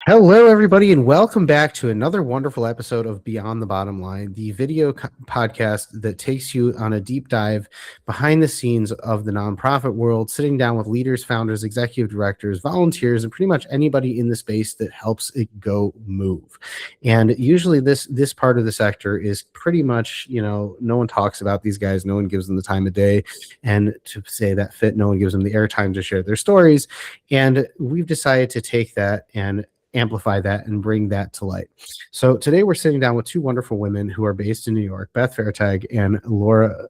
Hello, everybody, and welcome back to another wonderful episode of Beyond the Bottom Line, the video podcast that takes you on a deep dive behind the scenes of the nonprofit world, sitting down with leaders, founders, executive directors, volunteers, and pretty much anybody in the space that helps it go move. And usually this part of the sector is pretty much, no one talks about these guys, no one gives them the time of day, and to say that fit, no one gives them the airtime to share their stories. And we've decided to take that and amplify that and bring that to light. So today we're sitting down with two wonderful women who are based in New York, Beth Fertig and Lara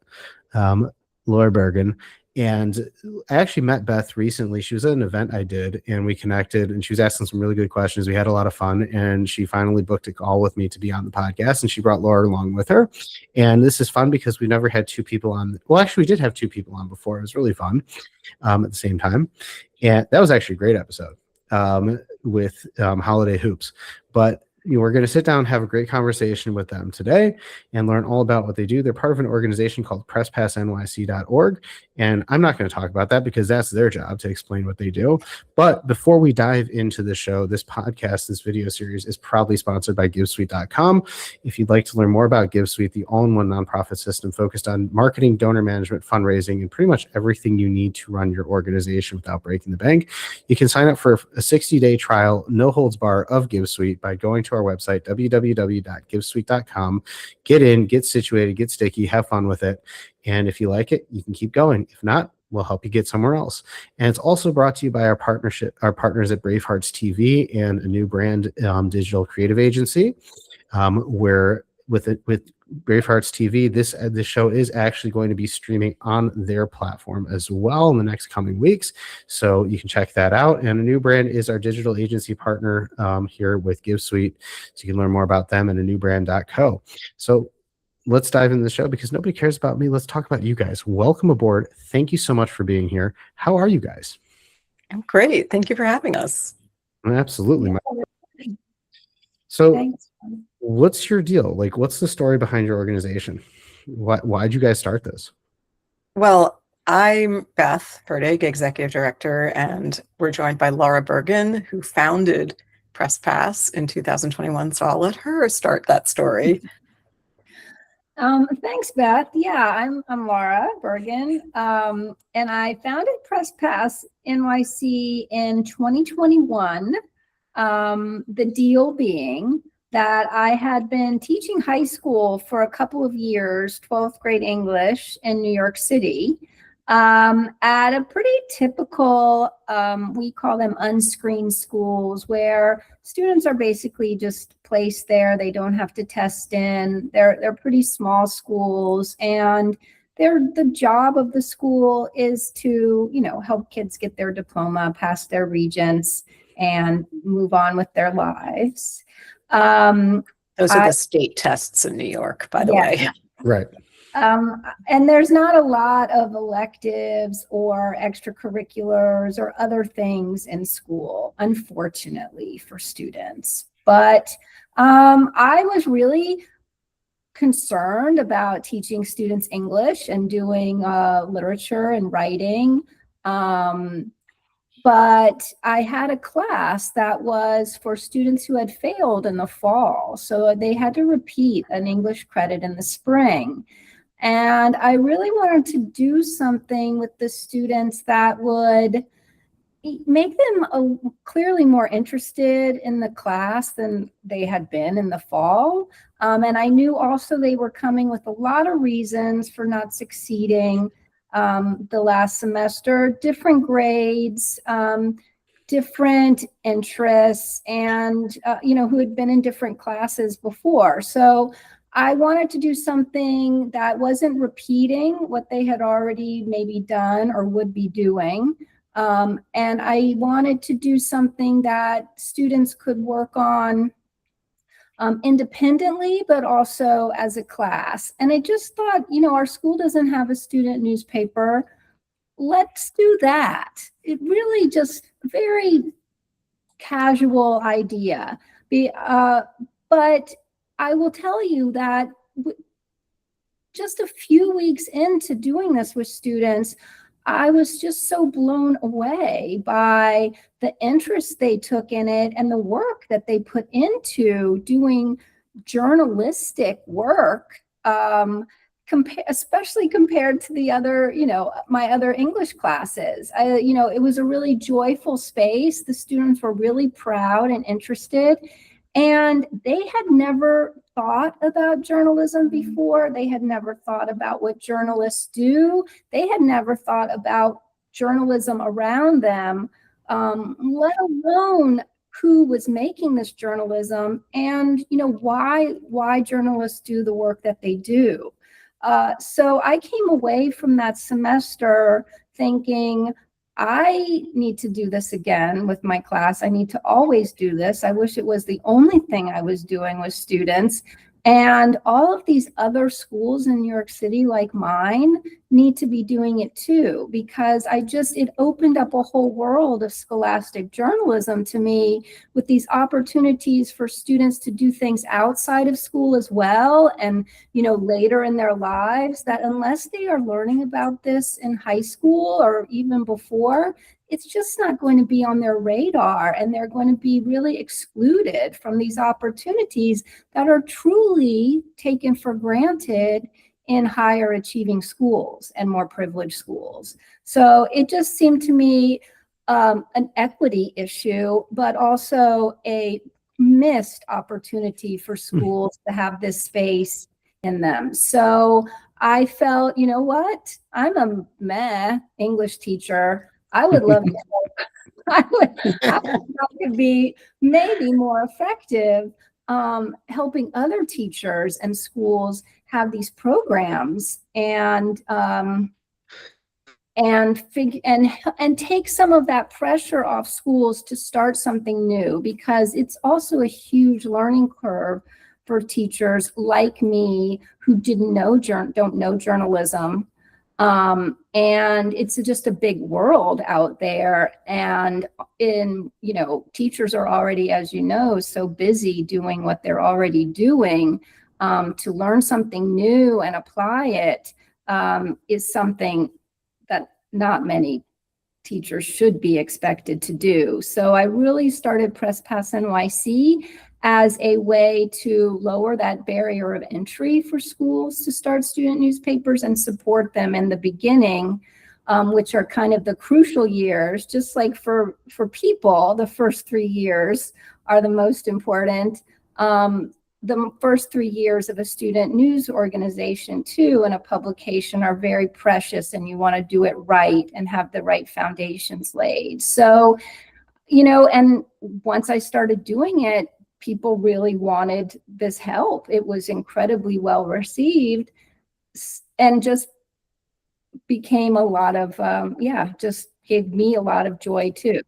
Bergen. And I actually met Beth recently. She was at an event I did, and we connected, and she was asking some really good questions. We had a lot of fun, and she finally booked a call with me to be on the podcast, and she brought Lara along with her. And this is fun because we've never had two people on. Well, actually, we did have two people on before. It was really fun at the same time. And that was actually a great episode with Holiday Hoops. But we're going to sit down and have a great conversation with them today and learn all about what they do. They're part of an organization called PressPassNYC.org. And I'm not going to talk about that because that's their job to explain what they do. But before we dive into the show, this podcast, this video series is proudly sponsored by GiveSuite.com. If you'd like to learn more about GiveSuite, the all-in-one nonprofit system focused on marketing, donor management, fundraising, and pretty much everything you need to run your organization without breaking the bank, you can sign up for a 60-day trial, no holds bar of GiveSuite by going to our website, www.givesuite.com. Get in, get situated, get sticky, have fun with it. And if you like it, you can keep going. If not, we'll help you get somewhere else. And it's also brought to you by our partners at Bravehearts TV and a new brand digital creative agency, where with Bravehearts TV, this show is actually going to be streaming on their platform as well in the next coming weeks. So you can check that out. And a new brand is our digital agency partner here with GiveSuite. So you can learn more about them at anewbrand.co. So let's dive into the show because nobody cares about me. Let's talk about you guys. Welcome aboard. Thank you so much for being here. How are you guys? I'm great. Thank you for having us. Absolutely. So what's your deal? Like, what's the story behind your organization? Why'd you guys start this? Well, I'm Beth Fertig, Executive Director, and we're joined by Lara Bergen, who founded PressPass in 2021. So I'll let her start that story. Thanks, Beth. Yeah, I'm Lara Bergen, and I founded PressPass NYC in 2021. The deal being that I had been teaching high school for a couple of years, 12th grade English in New York City, at a pretty typical, we call them unscreened schools, where students are basically just placed there. They don't have to test in. They're pretty small schools, and the job of the school is to, help kids get their diploma, pass their regents, and move on with their lives. Those are the state tests in New York, by the way. Right. And there's not a lot of electives or extracurriculars or other things in school, unfortunately, for students. But I was really concerned about teaching students English and doing literature and writing. But I had a class that was for students who had failed in the fall. So they had to repeat an English credit in the spring. And I really wanted to do something with the students that would make them clearly more interested in the class than they had been in the fall. And I knew also they were coming with a lot of reasons for not succeeding the last semester, different grades, different interests, and, who had been in different classes before. So I wanted to do something that wasn't repeating what they had already maybe done or would be doing. And I wanted to do something that students could work on independently, but also as a class. And I just thought, our school doesn't have a student newspaper. Let's do that. It really just very casual idea. But I will tell you that just a few weeks into doing this with students, I was just so blown away by the interest they took in it and the work that they put into doing journalistic work, especially compared to the other, my other English classes. It was a really joyful space. The students were really proud and interested. And they had never thought about journalism before. They had never thought about what journalists do. They had never thought about journalism around them, let alone who was making this journalism and why journalists do the work that they do. So I came away from that semester thinking, I need to do this again with my class. I need to always do this. I wish it was the only thing I was doing with students. And all of these other schools in New York City like mine need to be doing it too, because it opened up a whole world of scholastic journalism to me, with these opportunities for students to do things outside of school as well, and later in their lives, that unless they are learning about this in high school or even before, it's just not going to be on their radar, and they're going to be really excluded from these opportunities that are truly taken for granted in higher achieving schools and more privileged schools. So it just seemed to me an equity issue, but also a missed opportunity for schools to have this space in them. So I felt, you know what? I'm a meh English teacher. I would love to. I would love to be maybe more effective helping other teachers and schools have these programs and take some of that pressure off schools to start something new, because it's also a huge learning curve for teachers like me who don't know journalism. And it's just a big world out there. And teachers are already, as you know, so busy doing what they're already doing. To learn something new and apply it is something that not many teachers should be expected to do. So I really started PressPass NYC as a way to lower that barrier of entry for schools to start student newspapers and support them in the beginning, which are kind of the crucial years. Just like for people, the first 3 years are the most important. The first 3 years of a student news organization too, and a publication, are very precious, and you want to do it right and have the right foundations laid. So, and once I started doing it, people really wanted this help. It was incredibly well received, and just became a lot of, just gave me a lot of joy too.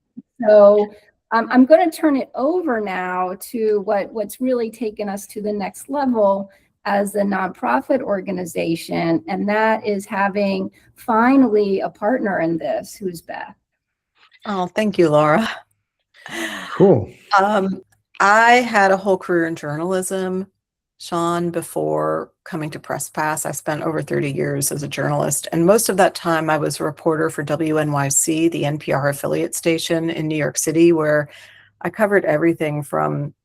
So I'm going to turn it over now to what's really taken us to the next level as a nonprofit organization, and that is having finally a partner in this, who's Beth. Oh, thank you, Lara. Cool. I had a whole career in journalism, Sean, before coming to PressPass. I spent over 30 years as a journalist, and most of that time I was a reporter for WNYC, the NPR affiliate station in New York City, where I covered everything from,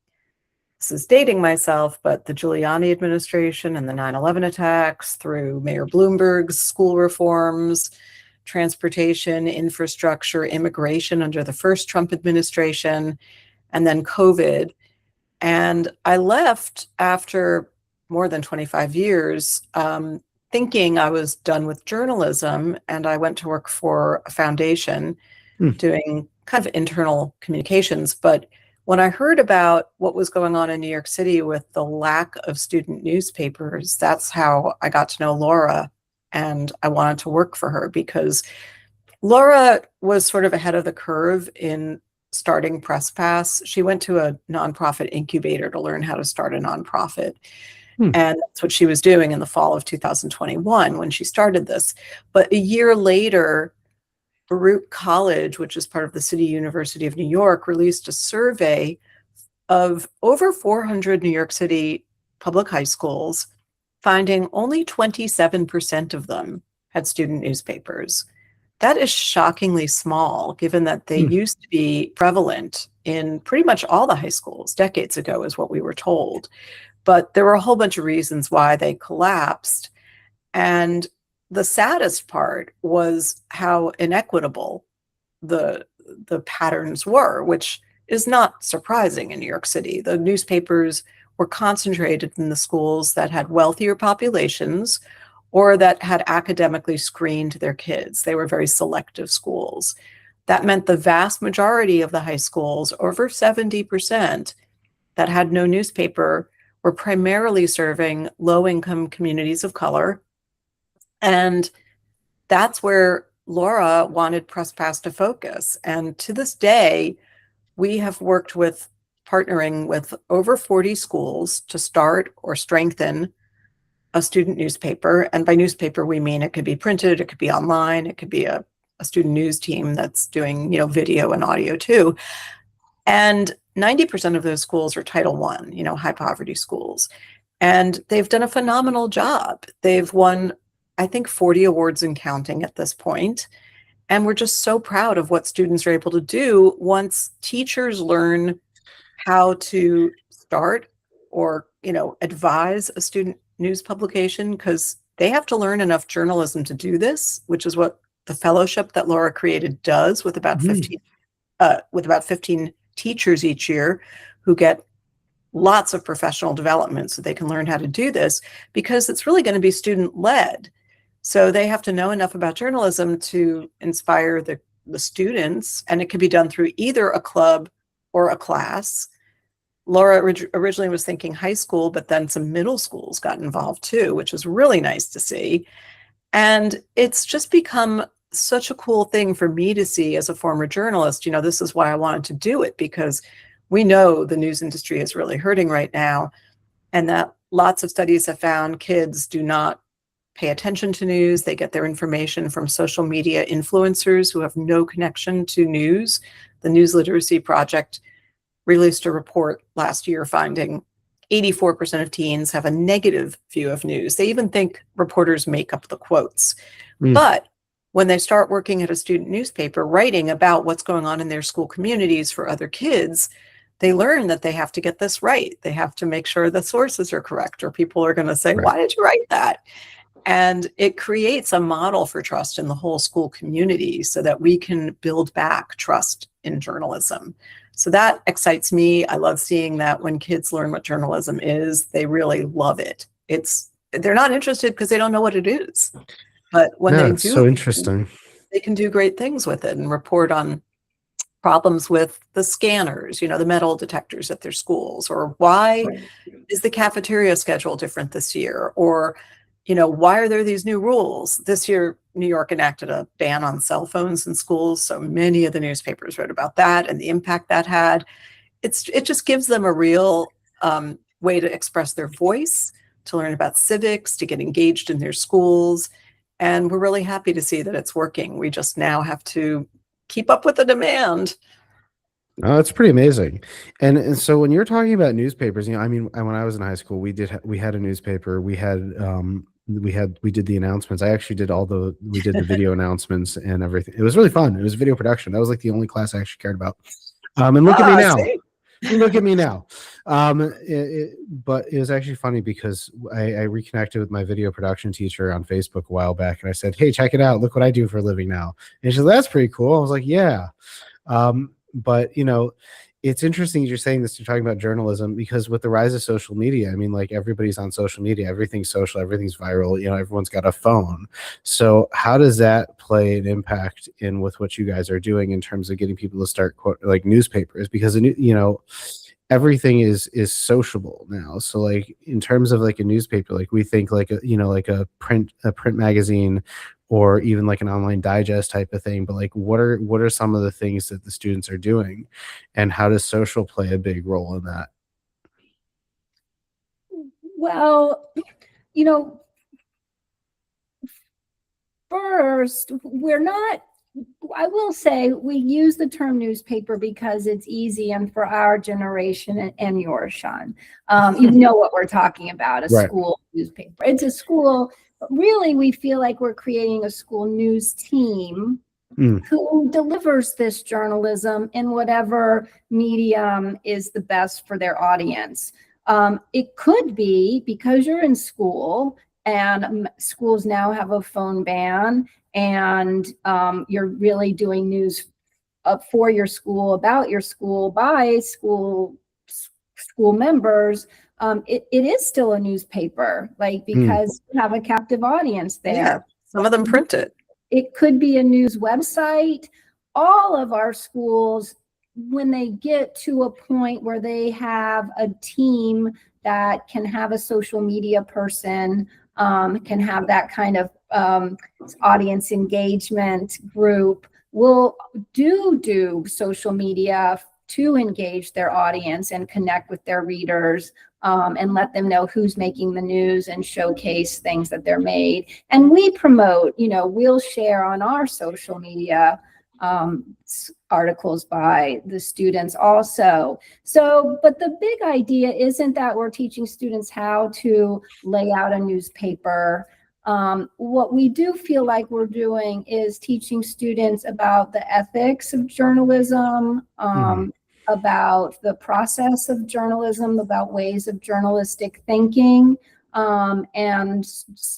this is dating myself, but the Giuliani administration and the 9/11 attacks, through Mayor Bloomberg's school reforms, transportation, infrastructure, immigration under the first Trump administration, and then COVID. And I left after more than 25 years, thinking I was done with journalism, and I went to work for a foundation doing kind of internal communications. But when I heard about what was going on in New York City with the lack of student newspapers, that's how I got to know Lara, and I wanted to work for her, because Lara was sort of ahead of the curve in starting PressPass. She went to a nonprofit incubator to learn how to start a nonprofit. And that's what she was doing in the fall of 2021 when she started this. But a year later, Baruch College, which is part of the City University of New York, released a survey of over 400 New York City public high schools, finding only 27% of them had student newspapers. that is shockingly small, given that they Hmm. used to be prevalent in pretty much all the high schools decades ago, is what we were told. But there were a whole bunch of reasons why they collapsed. And the saddest part was how inequitable the patterns were, which is not surprising in New York City. The newspapers were concentrated in the schools that had wealthier populations or that had academically screened their kids. They were very selective schools. That meant the vast majority of the high schools, over 70%, that had no newspaper were primarily serving low-income communities of color. And that's where Lara wanted PressPass to focus. And to this day, we have worked with partnering with over 40 schools to start or strengthen a student newspaper. And by newspaper, we mean it could be printed, it could be online, it could be a student news team that's doing, video and audio too. And 90% of those schools are Title I, high poverty schools. And they've done a phenomenal job. They've won, I think, 40 awards and counting at this point. And we're just so proud of what students are able to do once teachers learn how to start or, advise a student news publication, because they have to learn enough journalism to do this, which is what the fellowship that Lara created does with about 15 teachers each year who get lots of professional development so they can learn how to do this, because it's really going to be student led. So they have to know enough about journalism to inspire the students, and it can be done through either a club or a class. Lara originally was thinking high school, but then some middle schools got involved too, which was really nice to see. And it's just become such a cool thing for me to see as a former journalist. This is why I wanted to do it, because we know the news industry is really hurting right now, and that lots of studies have found kids do not pay attention to news. They get their information from social media influencers who have no connection to news. The News Literacy Project released a report last year finding 84% of teens have a negative view of news. They even think reporters make up the quotes. But when they start working at a student newspaper, writing about what's going on in their school communities for other kids, they learn that they have to get this right. They have to make sure the sources are correct, or people are going to say, why did you write that? And it creates a model for trust in the whole school community so that we can build back trust in journalism. So that excites me. I love seeing that when kids learn what journalism is, they really love it. They're not interested because they don't know what it is. But when they do, so interesting. They can do great things with it and report on problems with the scanners, the metal detectors at their schools, or why is the cafeteria schedule different this year? Or, why are there these new rules? This year, New York enacted a ban on cell phones in schools. So many of the newspapers wrote about that and the impact that had. It just gives them a real way to express their voice, to learn about civics, to get engaged in their schools. And we're really happy to see that it's working. We just now have to keep up with the demand. Oh, that's pretty amazing. And so when you're talking about newspapers, when I was in high school, we had a newspaper. We did the announcements. I actually did we did the video announcements and everything. It was really fun. It was video production. That was like the only class I actually cared about. And look at me now. Look at me now. But it was actually funny because I reconnected with my video production teacher on Facebook a while back, and I said, "Hey, check it out. Look what I do for a living now." And she said, "That's pretty cool." I was like, "Yeah." But it's interesting you're saying this, you're talking about journalism, because with the rise of social media, everybody's on social media, everything's social, everything's viral, everyone's got a phone. So how does that play an impact in with what you guys are doing in terms of getting people to start newspapers? Because everything is sociable now. So in terms of a newspaper, we think a print magazine, or even an online digest type of thing. But what are some of the things that the students are doing, and how does social play a big role in that? Well, first, I will say we use the term newspaper because it's easy, and for our generation and yours, Sean, you know what we're talking about, school newspaper. It's a school. Really, we feel like we're creating a school news team who delivers this journalism in whatever medium is the best for their audience. It could be because you're in school and schools now have a phone ban, and you're really doing news for your school, about your school, by school members. It is still a newspaper, like, because you have a captive audience there. Yeah, some of them print it. It could be a news website. All of our schools, when they get to a point where they have a team that can have a social media person, can have that kind of audience engagement group, will do social media to engage their audience and connect with their readers, and let them know who's making the news and showcase things that they're made. And we promote, we'll share on our social media articles by the students also. So, but the big idea isn't that we're teaching students how to lay out a newspaper. What we do feel like we're doing is teaching students about the ethics of journalism, about the process of journalism, about ways of journalistic thinking, and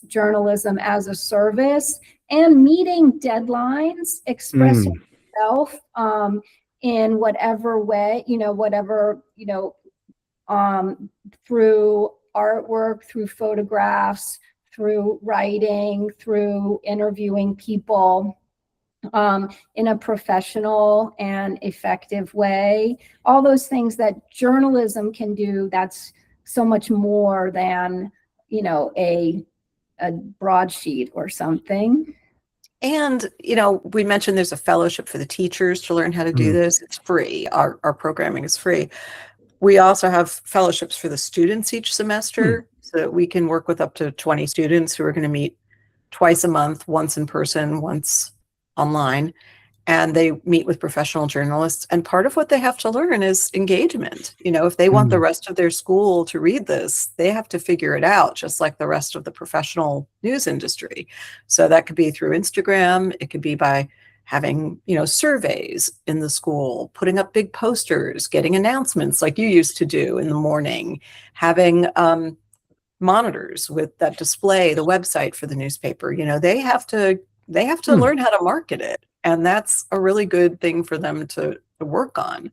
journalism as a service, and meeting deadlines, expressing yourself in whatever way, through artwork, through photographs, through writing, through interviewing people, in a professional and effective way. All those things that journalism can do, that's so much more than, a broadsheet or something. And, we mentioned there's a fellowship for the teachers to learn how to do this. It's free. Our programming is free. We also have fellowships for the students each semester, so that we can work with up to 20 students who are going to meet twice a month, once in person, once online, and they meet with professional journalists. And part of what they have to learn is engagement. If they want the rest of their school to read this, they have to figure it out, just like the rest of the professional news industry. So that could be through Instagram. It could be by having, surveys in the school, putting up big posters, getting announcements like you used to do in the morning, having monitors that display the website for the newspaper. They have to learn how to market it. And that's a really good thing for them to work on.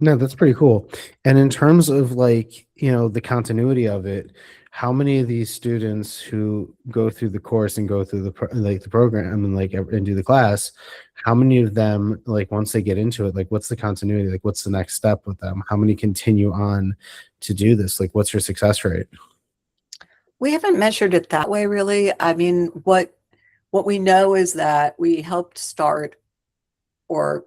No, that's pretty cool. And in terms of the continuity of it, how many of these students who go through the course and go through the program and do the class, how many of them, once they get into it, what's the continuity? What's the next step with them? How many continue on to do this? What's your success rate? We haven't measured it that way, really. I mean, what we know is that we helped start or,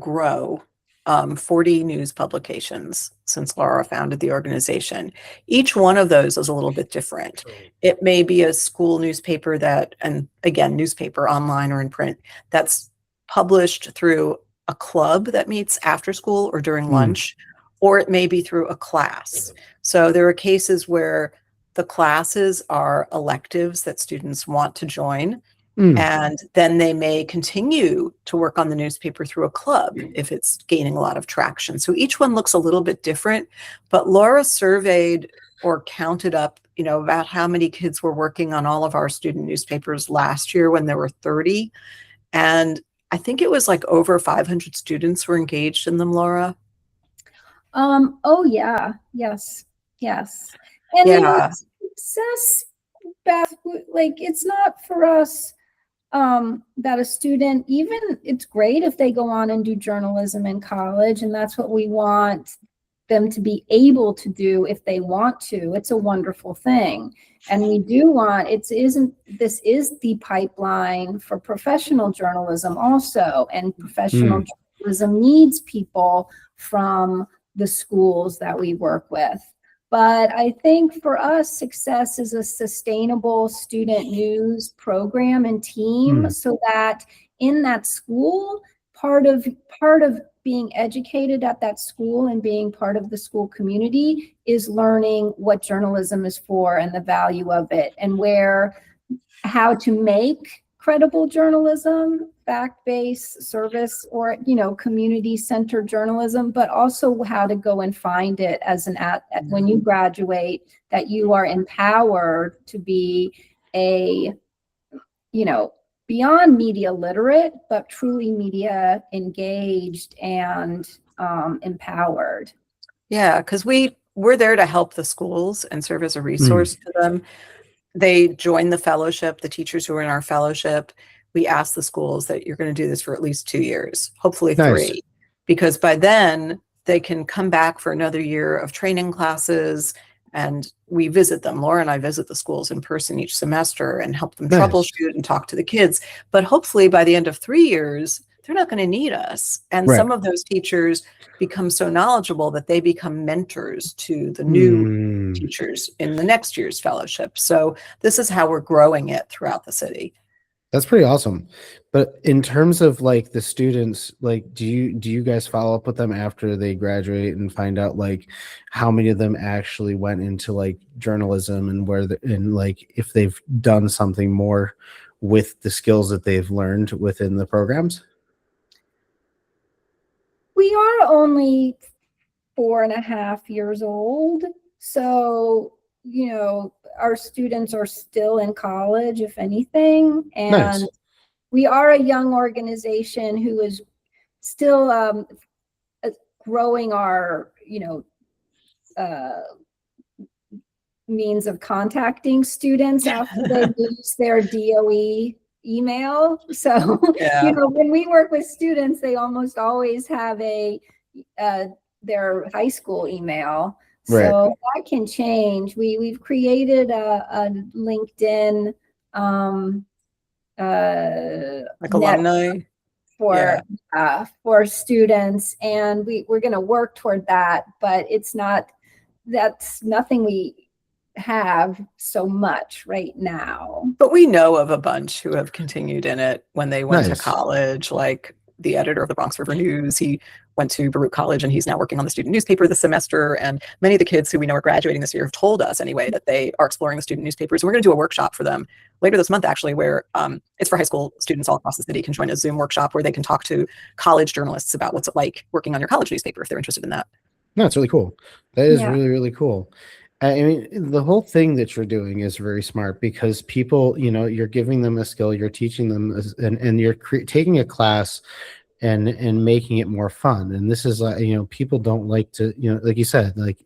grow 40 news publications since Lara founded the organization. Each one of those is a little bit different. It may be a school newspaper and again, newspaper online or in print, that's published through a club that meets after school or during lunch, or it may be through a class. So there are cases where the classes are electives that students want to join, and then they may continue to work on the newspaper through a club if it's gaining a lot of traction. So each one looks a little bit different, but Laura surveyed or counted up, about how many kids were working on all of our student newspapers last year when there were 30. And I think it was over 500 students were engaged in them, Laura. Oh yeah. Yes. And success, Beth, it's not for us that a student, even, it's great if they go on and do journalism in college, and that's what we want them to be able to do if they want to. It's a wonderful thing. And we do want, this is the pipeline for professional journalism also, and professional journalism needs people from the schools that we work with. But I think for us, success is a sustainable student news program and team, so that in that school, part of being educated at that school and being part of the school community is learning what journalism is for and the value of it, and how to make credible journalism, fact-based service, or, community-centered journalism, but also how to go and find it as when you graduate, that you are empowered to be a, beyond media literate, but truly media engaged and empowered. Yeah, because we're there to help the schools and serve as a resource to them. They join the fellowship, the teachers who are in our fellowship. We ask the schools that you're going to do this for at least 2 years, hopefully 3, because by then they can come back for another year of training classes, and we visit them. Laura and I visit the schools in person each semester and help them troubleshoot and talk to the kids. But hopefully by the end of 3 years, they're not going to need us. And some of those teachers become so knowledgeable that they become mentors to the new teachers in the next year's fellowship. So this is how we're growing it throughout the city. That's pretty awesome. But in terms of like the students, like, do you guys follow up with them after they graduate and find out like how many of them actually went into like journalism and like if they've done something more with the skills that they've learned within the programs? We are only 4.5 years old. So, our students are still in college, if anything. And we are a young organization who is still growing our, means of contacting students after they lose their DOE email. So, when we work with students, they almost always have their high school email. So that can change. We've created a LinkedIn like alumni for students, and we're going to work toward that. But that's nothing we have so much right now. But we know of a bunch who have continued in it when they went to college, like the editor of the Bronx River News. He went to Baruch College and he's now working on the student newspaper this semester. And many of the kids who we know are graduating this year have told us anyway that they are exploring the student newspapers. And we're going to do a workshop for them later this month, actually, where it's for high school students all across the city can join a Zoom workshop where they can talk to college journalists about what's it like working on your college newspaper if they're interested in that. No, it's really cool. That is really, really cool. I mean, the whole thing that you're doing is very smart because people, you're giving them a skill, you're teaching them, and you're taking a class and making it more fun. And this is people don't like to, like you said, like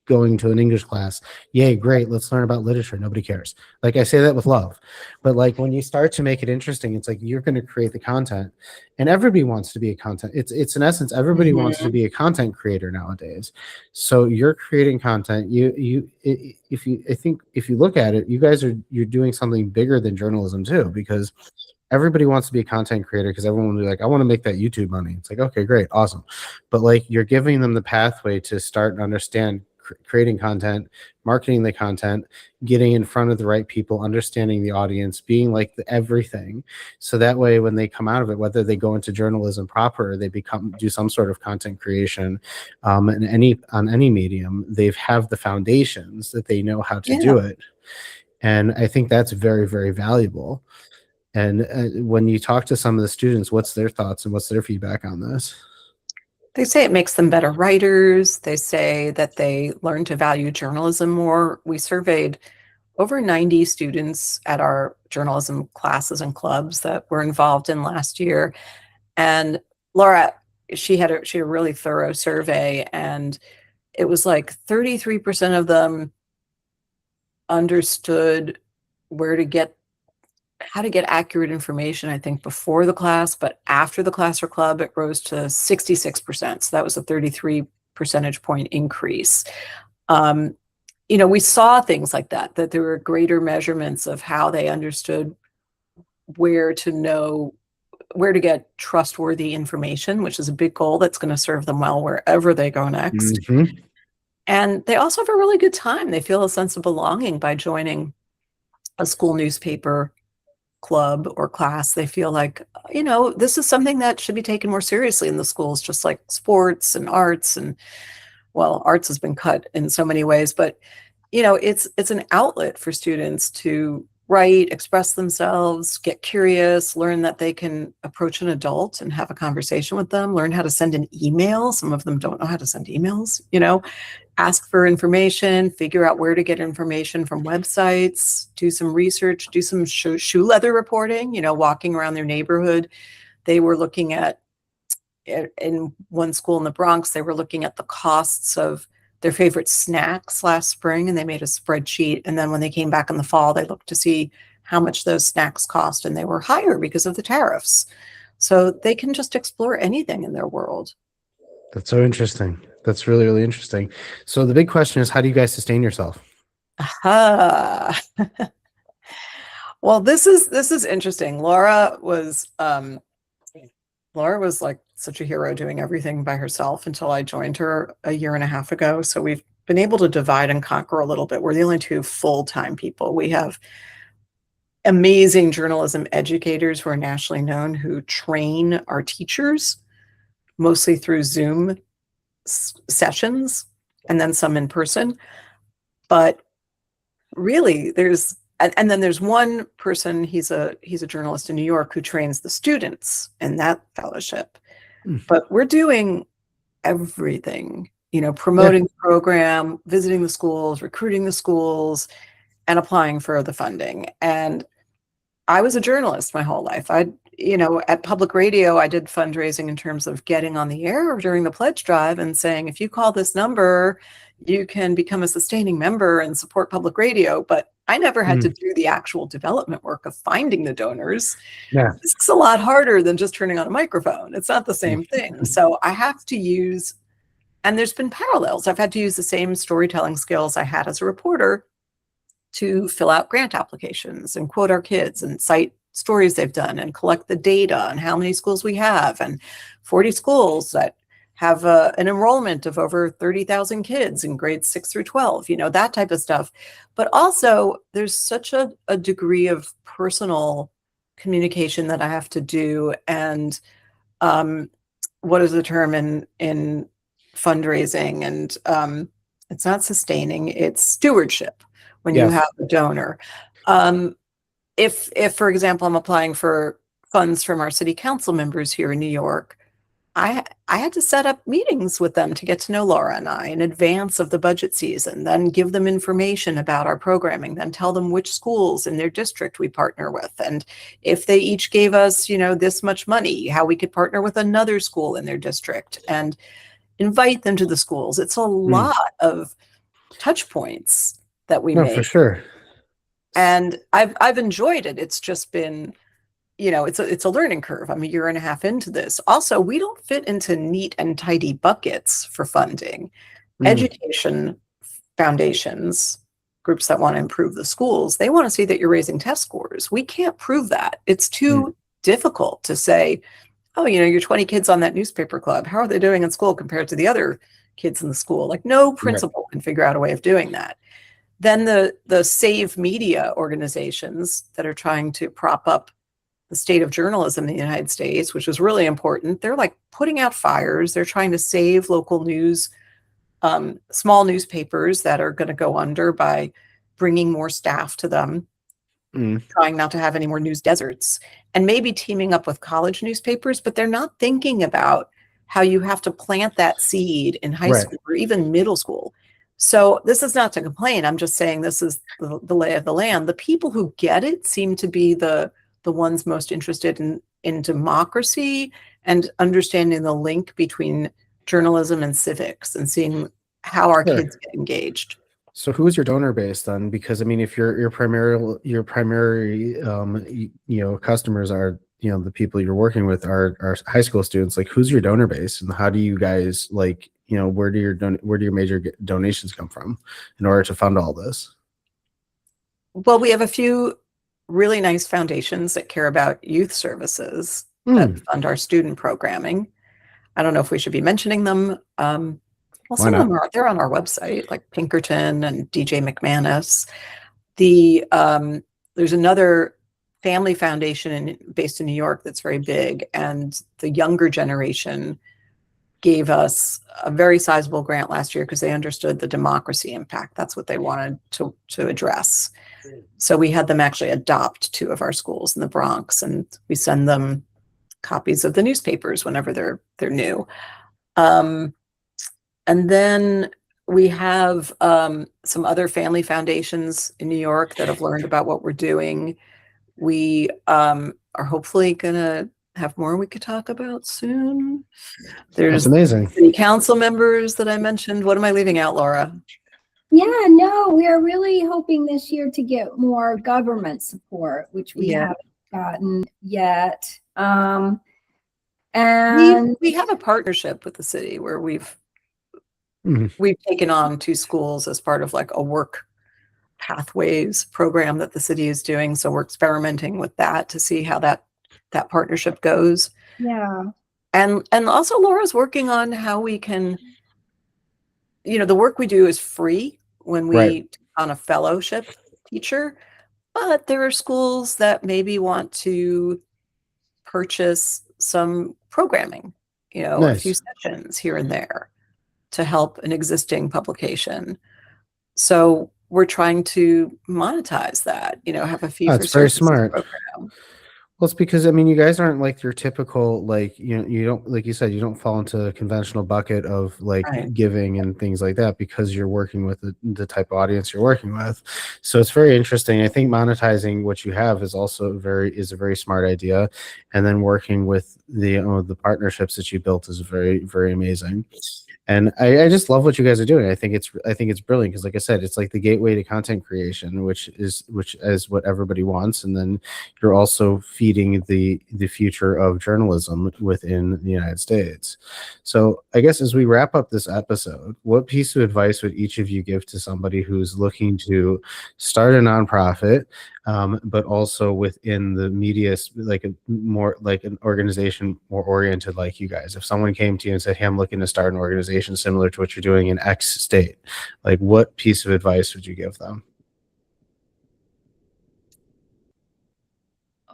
going to an English class. Yay, great. Let's learn about literature. Nobody cares. Like I say that with love. But like when you start to make it interesting, it's like you're going to create the content and everybody wants to be a content. It's in essence, everybody wants to be a content creator nowadays. So you're creating content. If you look at it, you guys you're doing something bigger than journalism too, because everybody wants to be a content creator because everyone will be like, I want to make that YouTube money. It's like, okay, great. Awesome. But like you're giving them the pathway to start and understand creating content, marketing the content, getting in front of the right people, understanding the audience, being like everything. So that way, when they come out of it, whether they go into journalism proper, or they do some sort of content creation on any medium, they have the foundations that they know how to do it. And I think that's very, very valuable. And when you talk to some of the students, what's their thoughts and what's their feedback on this? They say it makes them better writers. They say that they learn to value journalism more. We surveyed over 90 students at our journalism classes and clubs that we're involved in last year. And Lara, she had a really thorough survey, and it was like 33% of them understood how to get accurate information, I think, before the class, but after the class or club, it rose to 66%. So that was a 33 percentage point increase. We saw things like that there were greater measurements of how they understood where to get trustworthy information, which is a big goal that's going to serve them well wherever they go next. And they also have a really good time. They feel a sense of belonging by joining a school newspaper club or class. They feel like, this is something that should be taken more seriously in the schools, just like sports and arts. And well, arts has been cut in so many ways, but it's an outlet for students to write, express themselves, get curious, learn that they can approach an adult and have a conversation with them, learn how to send an email. Some of them don't know how to send emails, ask for information, figure out where to get information from websites, do some research, do some shoe leather reporting, walking around their neighborhood. They were looking at, in one school in the Bronx, they were looking at the costs of their favorite snacks last spring, and they made a spreadsheet. And then when they came back in the fall, they looked to see how much those snacks cost, and they were higher because of the tariffs. So they can just explore anything in their world. That's so interesting. That's really, really interesting. So the big question is, how do you guys sustain yourself? Well, this is interesting. Lara was like such a hero, doing everything by herself until I joined her a year and a half ago. So we've been able to divide and conquer a little bit. We're the only two full-time people. We have amazing journalism educators who are nationally known, who train our teachers, mostly through Zoom sessions and then some in person. But really, and then there's one person, he's a journalist in New York, who trains the students in that fellowship. But we're doing everything, promoting the program, visiting the schools, recruiting the schools, and applying for the funding. And I was a journalist my whole life. At public radio, I did fundraising in terms of getting on the air during the pledge drive and saying, if you call this number, you can become a sustaining member and support public radio. But I never had to do the actual development work of finding the donors. Yeah. This is a lot harder than just turning on a microphone. It's not the same thing. So I have to use, and there's been parallels. I've had to use the same storytelling skills I had as a reporter to fill out grant applications and quote our kids and cite stories they've done and collect the data on how many schools we have, and 40 schools that have an enrollment of over 30,000 kids in grades 6 through 12, that type of stuff. But also there's such a degree of personal communication that I have to do. And what is the term in fundraising? And it's not sustaining, it's stewardship when you have a donor. If, for example, I'm applying for funds from our city council members here in New York, I had to set up meetings with them to get to know Lara and I in advance of the budget season, then give them information about our programming, then tell them which schools in their district we partner with. And if they each gave us, this much money, how we could partner with another school in their district and invite them to the schools. It's a lot of touch points that we make. For sure. And I've enjoyed it. It's just been, it's a learning curve. I'm a year and a half into this. Also, we don't fit into neat and tidy buckets for funding. Education foundations, groups that want to improve the schools, they want to see that you're raising test scores. We can't prove that. It's too difficult to say, oh, your 20 kids on that newspaper club, how are they doing in school compared to the other kids in the school? Like, no principal can figure out a way of doing that. Then the Save Media organizations that are trying to prop up the state of journalism in the United States, which is really important, they're like putting out fires. They're trying to save local news, small newspapers that are going to go under by bringing more staff to them, trying not to have any more news deserts, and maybe teaming up with college newspapers, but they're not thinking about how you have to plant that seed in high school or even middle school. So this is not to complain. I'm just saying this is the lay of the land. The people who get it seem to be the ones most interested in democracy and understanding the link between journalism and civics and seeing how our kids get engaged. So who is your donor base then? Because I mean, if your primary customers are the people you're working with are high school students, like who's your donor base and how do you guys where do your major donations come from in order to fund all this? Well, we have a few really nice foundations that care about youth services that fund our student programming. I don't know if we should be mentioning them. Well, some of them they're on our website, like Pinkerton and DJ McManus. There's another family foundation based in New York that's very big, and the younger generation gave us a very sizable grant last year because they understood the democracy impact. That's what they wanted to address. So we had them actually adopt 2 of our schools in the Bronx, and we send them copies of the newspapers whenever they're new. And then we have some other family foundations in New York that have learned about what we're doing. We are hopefully gonna have more we could talk about soon. There's That's amazing. city council members that I mentioned. What am I leaving out, Laura? Yeah, no, we are really hoping this year to get more government support, which we Yeah. haven't gotten yet. And We have a partnership with the city where we've Mhm. taken on 2 schools as part of like a work pathways program that the city is doing. So we're experimenting with that to see how that partnership goes. yeah, And also Laura's working on how we can, the work we do is free when we Right. take on a fellowship teacher, but there are schools that maybe want to purchase some programming, a few Nice. sessions here and there to help an existing publication. So we're trying to monetize that, have a fee Oh, for it's very service smart. program. Well, it's because I mean, you guys aren't like your typical you don't like you said you don't fall into a conventional bucket of like Right. giving and things like that because you're working with the type of audience you're working with. So it's very interesting. I think monetizing what you have is also a very smart idea, and then working with the partnerships that you built is very, very amazing. And I just love what you guys are doing. I think it's brilliant because, like I said, it's like the gateway to content creation, which is what everybody wants. And then you're also feeding the future of journalism within the United States. So I guess as we wrap up this episode, what piece of advice would each of you give to somebody who's looking to start a nonprofit, but also within the media, like an organization more oriented like you guys? If someone came to you and said, "Hey, I'm looking to start an organization similar to what you're doing in X state," like what piece of advice would you give them?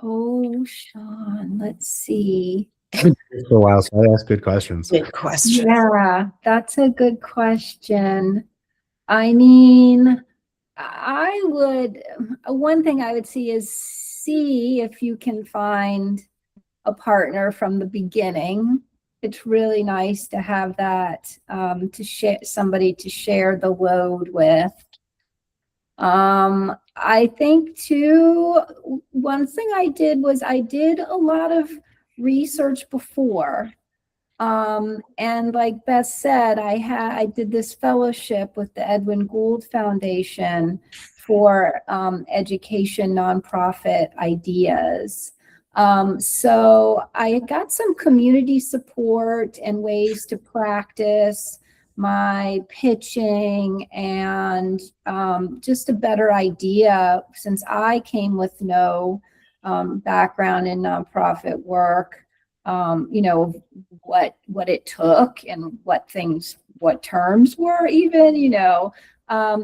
oh, Sean, let's see. For a while, so I ask good questions. Big question. Yeah, that's a good question. I mean, one thing I would see if you can find a partner from the beginning. It's really nice to have that, to share somebody to share the load with. I think too, one thing I did was I did a lot of research before. And like Beth said, I did this fellowship with the Edwin Gould Foundation for education nonprofit ideas. So I got some community support and ways to practice my pitching and just a better idea, since I came with no background in nonprofit work, what it took and what terms were even.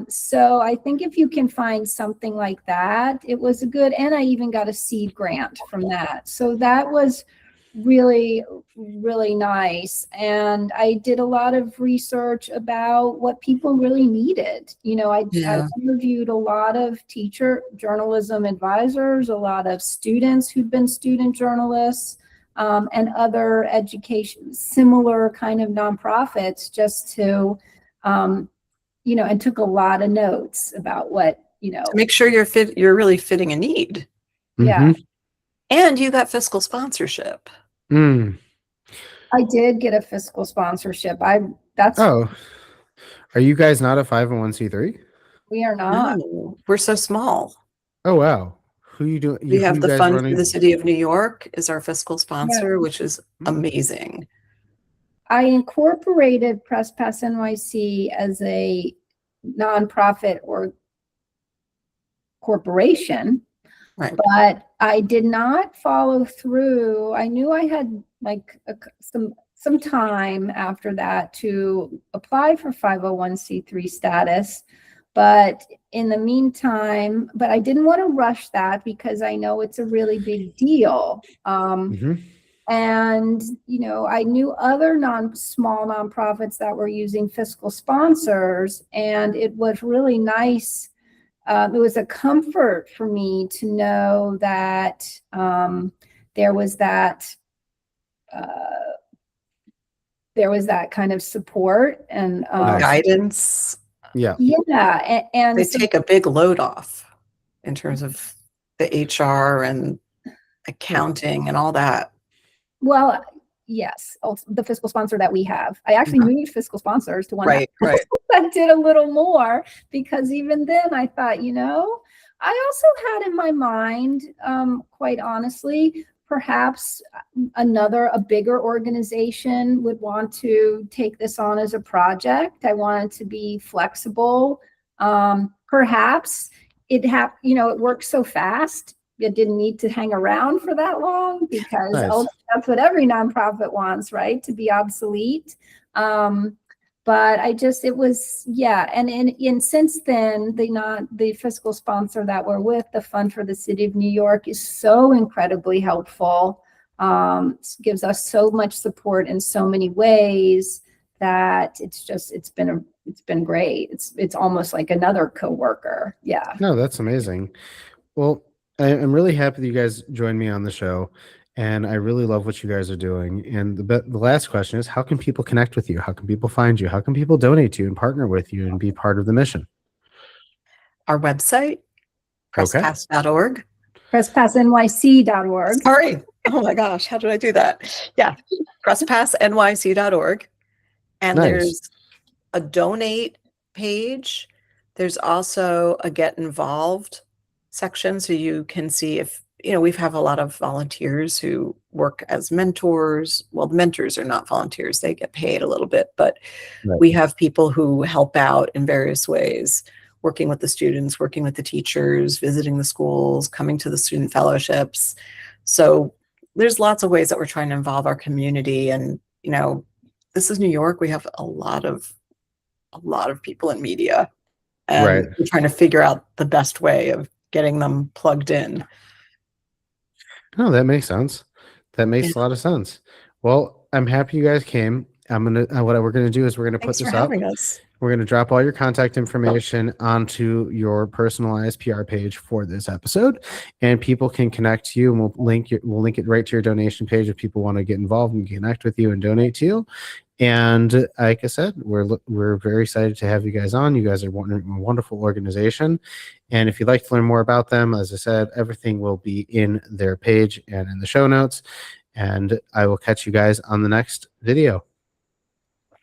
So I think if you can find something like that, it was and I even got a seed grant from that. So that was really, really nice. And I did a lot of research about what people really needed. I interviewed a lot of teacher journalism advisors, a lot of students who'd been student journalists, and other education, similar kind of nonprofits, just to, and took a lot of notes about what, To make sure you're really fitting a need. Yeah. And you got fiscal sponsorship. I did get a fiscal sponsorship. Oh, are you guys not a 501c3? We are not. No, we're so small. Oh, wow. Who you doing? We have the fund for the city of New York is our fiscal sponsor, which is amazing. I incorporated PressPass NYC as a nonprofit or corporation, right? But I did not follow through. I knew I had like some time after that to apply for 501c3 status, but in the meantime, I didn't want to rush that because I know it's a really big deal. And, you know, I knew other small nonprofits that were using fiscal sponsors, and it was really nice. It was a comfort for me to know that there was that kind of support and guidance. Yeah. Yeah, and They take a big load off in terms of the HR and accounting and all that. well, yes, the fiscal sponsor that we have. I actually moved fiscal sponsors to one Right. that did a little more, because even then I thought, you know, I also had in my mind, quite honestly, perhaps a bigger organization would want to take this on as a project. I wanted to be flexible. Perhaps it worked so fast. It didn't need to hang around for that long, because Nice. that's what every nonprofit wants, right? To be obsolete. But it was, yeah. And since then, the fiscal sponsor that we're with, the Fund for the City of New York, is so incredibly helpful. Gives us so much support in so many ways that it's been great. It's almost like another coworker. Yeah. No, that's amazing. Well, I'm really happy that you guys joined me on the show, and I really love what you guys are doing. And the last question is, how can people connect with you? How can people find you? How can people donate to you and partner with you and be part of the mission? Our website, PressPass.org. PressPassNYC.org. Sorry. Oh my gosh, how did I do that? Yeah, PressPassNYC.org. And Nice. There's a donate page. There's also a get involved section, so you can see if, we have a lot of volunteers who work as mentors. Well, mentors are not volunteers. They get paid a little bit, but Right. We have people who help out in various ways, working with the students, working with the teachers, visiting the schools, coming to the student fellowships. So there's lots of ways that we're trying to involve our community. And, this is New York. We have a lot of people in media, and Right. we're trying to figure out the best way of getting them plugged in. No, that makes sense. That makes a lot of sense. Well, I'm happy you guys came. What we're gonna do is we're gonna put Thanks this for up. having us. We're gonna drop all your contact information onto your personalized PR page for this episode, and people can connect to you. And we'll link it right to your donation page if people want to get involved and connect with you and donate to you. And like I said, we're very excited to have you guys on. You guys are a wonderful organization. And if you'd like to learn more about them, as I said, everything will be in their page and in the show notes. And I will catch you guys on the next video.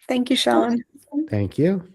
Thank you, Sean. Thank you.